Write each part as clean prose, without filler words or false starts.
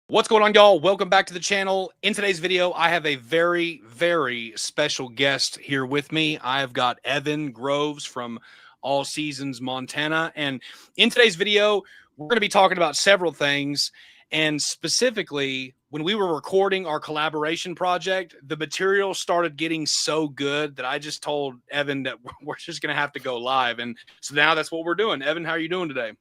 What's going on, y'all? Welcome back to the channel. In today's video, I have a very, very special guest here with me. I've got Evan Groves from All Seasons Montana. And in today's video, we're going to be talking about several things. And specifically, when we were recording our collaboration project, the material started getting so good that I just told Evan that we're just going to have to go live. And so now that's what we're doing. Evan, how are you doing today?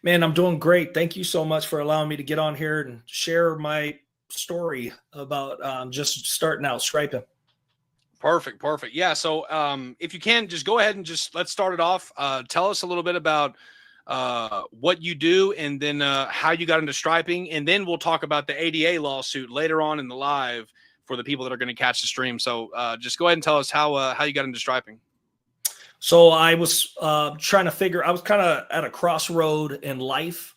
Man, I'm doing great. Thank you so much for allowing me to get on here and share my story about just starting out striping. Perfect. Yeah. So if you can, just go ahead and let's start it off. Tell us a little bit about what you do and then how you got into striping. And then we'll talk about the ADA lawsuit later on in the live for the people that are going to catch the stream. So just go ahead and tell us how you got into striping. So I was trying to figure, I was kind of at a crossroad in life.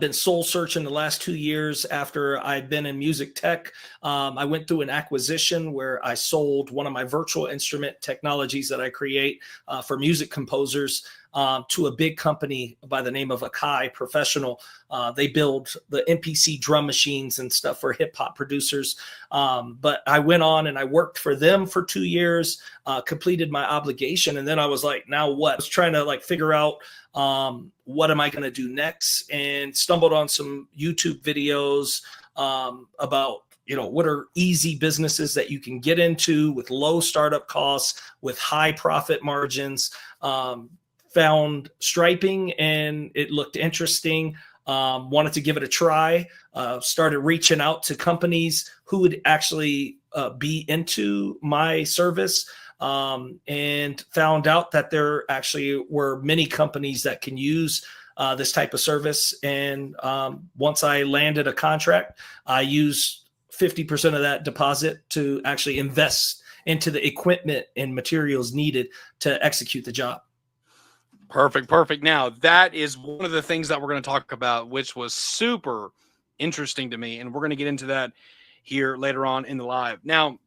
Been soul searching the last 2 years after I'd been in music tech. I went through an acquisition where I sold one of my virtual instrument technologies that I create for music composers to a big company by the name of Akai Professional. They build the MPC drum machines and stuff for hip hop producers. But I went on and I worked for them for 2 years, completed my obligation. And then I was like, now what? I was trying to figure out what am I going to do next, and stumbled on some YouTube videos about what are easy businesses that you can get into with low startup costs, with high profit margins. Found striping and it looked interesting. Wanted to give it a try. Started reaching out to companies who would actually be into my service. And found out that there actually were many companies that can use this type of service. And once I landed a contract, I used 50% of that deposit to actually invest into the equipment and materials needed to execute the job. Perfect. Now, that is one of the things that we're going to talk about, which was super interesting to me. And we're going to get into that here later on in the live. Now,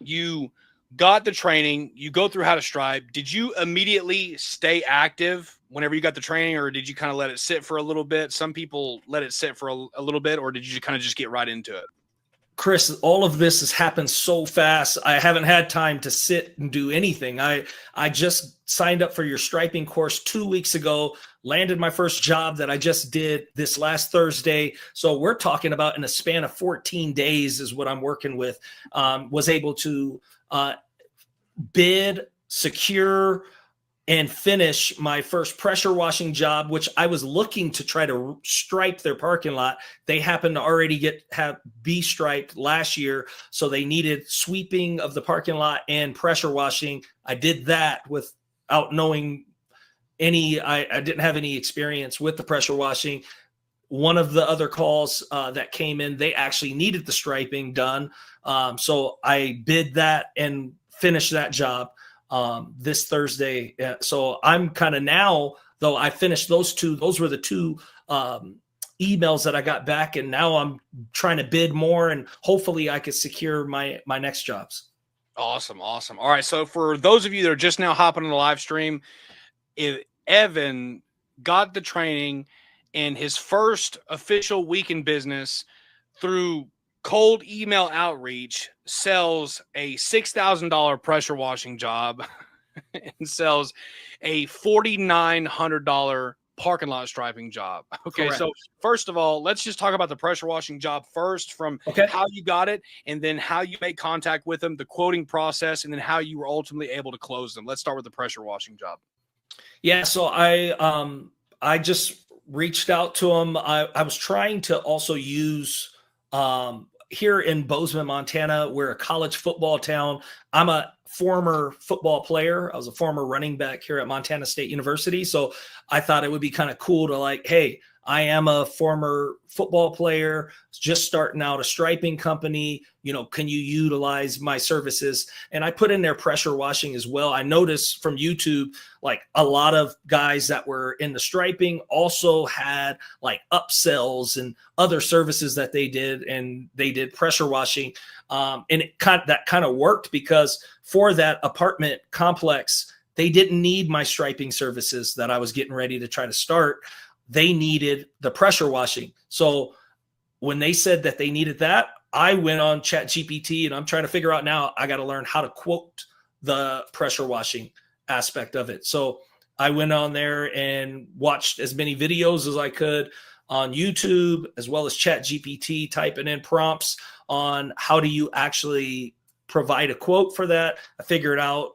you got the training, you go through how to stripe. Did you immediately stay active whenever you got the training, or did you kind of let it sit for a little bit? Some people let it sit for a little bit, or did you kind of just get right into it? Chris, all of this has happened so fast. I haven't had time to sit and do anything. I just signed up for your striping course 2 weeks ago, landed my first job that I just did this last Thursday. So we're talking about in a span of 14 days is what I'm working with. Was able to bid, secure, and finish my first pressure washing job, which I was looking to try to stripe their parking lot. They happened to already be striped last year, so they needed sweeping of the parking lot and pressure washing. I did that without knowing I didn't have any experience with the pressure washing. One of the other calls that came in, they actually needed the striping done. So I bid that and finished that job this Thursday. So I'm kind of now, though I finished those were the two emails that I got back, and now I'm trying to bid more, and hopefully I could secure my next jobs. Awesome. All right. So for those of you that are just now hopping on the live stream, Evan got the training and his first official week in business through cold email outreach, sells a $6,000 pressure washing job and sells a $4,900 parking lot striping job. Okay. Correct. So first of all, let's just talk about the pressure washing job first, from how you got it, and then how you made contact with them, the quoting process, and then how you were ultimately able to close them. Let's start with the pressure washing job. Yeah. So I just reached out to them. I was trying to also use here in Bozeman, Montana, we're a college football town. I'm a former football player. I was a former running back here at Montana State University. So I thought it would be kind of cool to hey, I am a former football player, just starting out a striping company. Can you utilize my services? And I put in there pressure washing as well. I noticed from YouTube, a lot of guys that were in the striping also had upsells and other services that they did, and they did pressure washing. And that kind of worked, because for that apartment complex, they didn't need my striping services that I was getting ready to try to start. They needed the pressure washing. So when they said that they needed that, I went on Chat GPT and I'm trying to figure out now, I got to learn how to quote the pressure washing aspect of it. So I went on there and watched as many videos as I could on YouTube, as well as Chat GPT, typing in prompts on how do you actually provide a quote for that. I figured out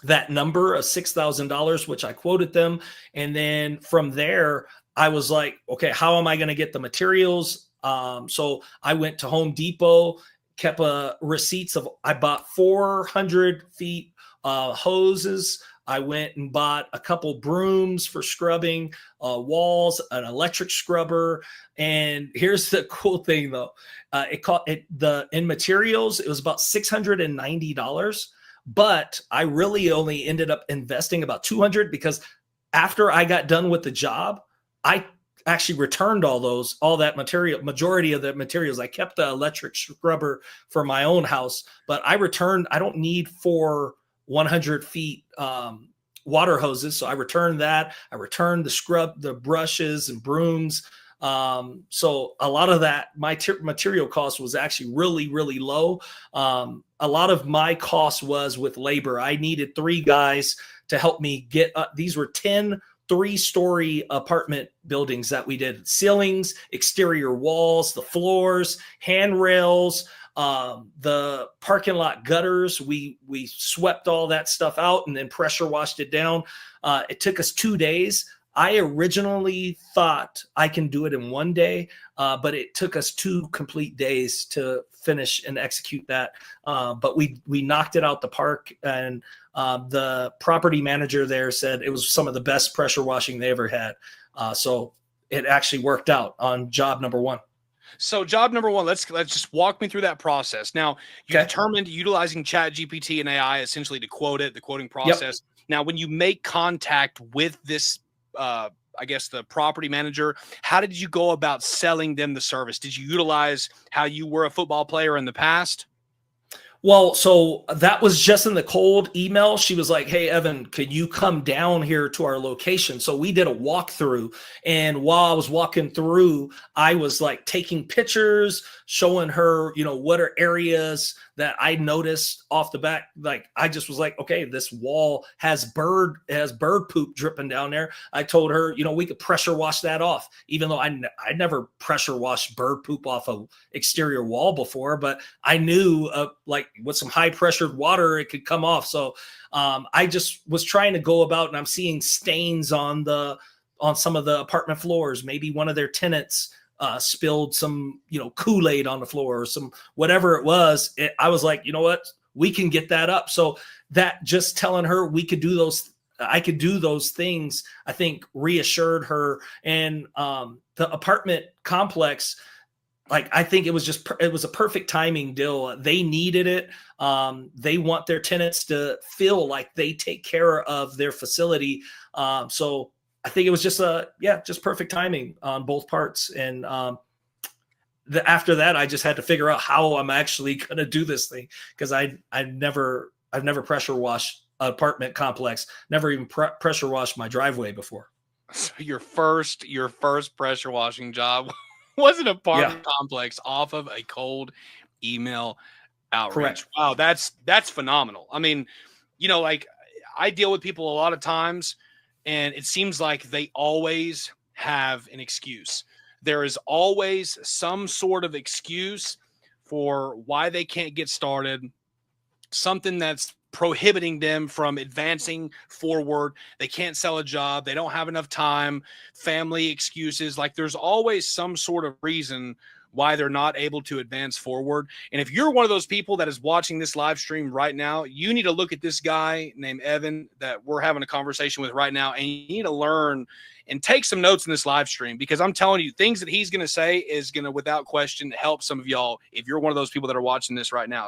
that number of $6,000, which I quoted them. And then from there, I was like, okay, how am I going to get the materials? So I went to Home Depot, kept receipts of, I bought 400 feet hoses. I went and bought a couple brooms for scrubbing walls, an electric scrubber. And here's the cool thing though. In materials, it was about $690, but I really only ended up investing about 200 because after I got done with the job, I actually returned all that material, majority of the materials. I kept the electric scrubber for my own house, but I don't need 100 feet water hoses. So I returned that. I returned the brushes and brooms. So a lot of that, my material cost was actually really, really low. A lot of my cost was with labor. I needed 3 guys to help me get these were 10 3-story apartment buildings that we did. Ceilings, exterior walls, the floors, handrails, the parking lot gutters. We swept all that stuff out and then pressure washed it down. It took us 2 days. I originally thought I can do it in 1 day, but it took us 2 complete days to finish and execute that. But we knocked it out the park, and the property manager there said it was some of the best pressure washing they ever had. So it actually worked out on job number 1. So job number 1, let's just walk me through that process. Now, you determined utilizing Chat GPT and AI essentially to quote it, the quoting process. Yep. Now, when you make contact with this, I guess the property manager, how did you go about selling them the service? Did you utilize how you were a football player in the past? Well, so that was just in the cold email. She was like, hey, Evan, could you come down here to our location? So we did a walkthrough. And while I was walking through, I was like taking pictures, showing her, what are areas that I noticed off the back. Like, I just was like, okay, this wall has bird poop dripping down there. I told her, we could pressure wash that off, even though I never pressure washed bird poop off an exterior wall before, but I knew like with some high pressured water, it could come off. So I just was trying to go about, and I'm seeing stains on some of the apartment floors. Maybe one of their tenants spilled some, Kool-Aid on the floor or some, whatever it was. I was like, you know what, we can get that up. So that just telling her I could do those things, I think reassured her. And the apartment complex, like, I think it was a perfect timing deal. They needed it. They want their tenants to feel like they take care of their facility. So I think it was just perfect timing on both parts. And after that, I just had to figure out how I'm actually going to do this thing, because I've never pressure washed an apartment complex, never even pressure washed my driveway before. So your first pressure washing job was an apartment complex off of a cold email outreach. Correct. Wow, that's phenomenal. I mean, like, I deal with people a lot of times, and it seems like they always have an excuse. There is always some sort of excuse for why they can't get started, something that's prohibiting them from advancing forward. They can't sell a job. They don't have enough time, family excuses. Like, there's always some sort of reason why they're not able to advance forward. And if you're one of those people that is watching this live stream right now, you need to look at this guy named Evan that we're having a conversation with right now, and you need to learn and take some notes in this live stream, because I'm telling you, things that he's going to say is going to, without question, help some of y'all if you're one of those people that are watching this right now.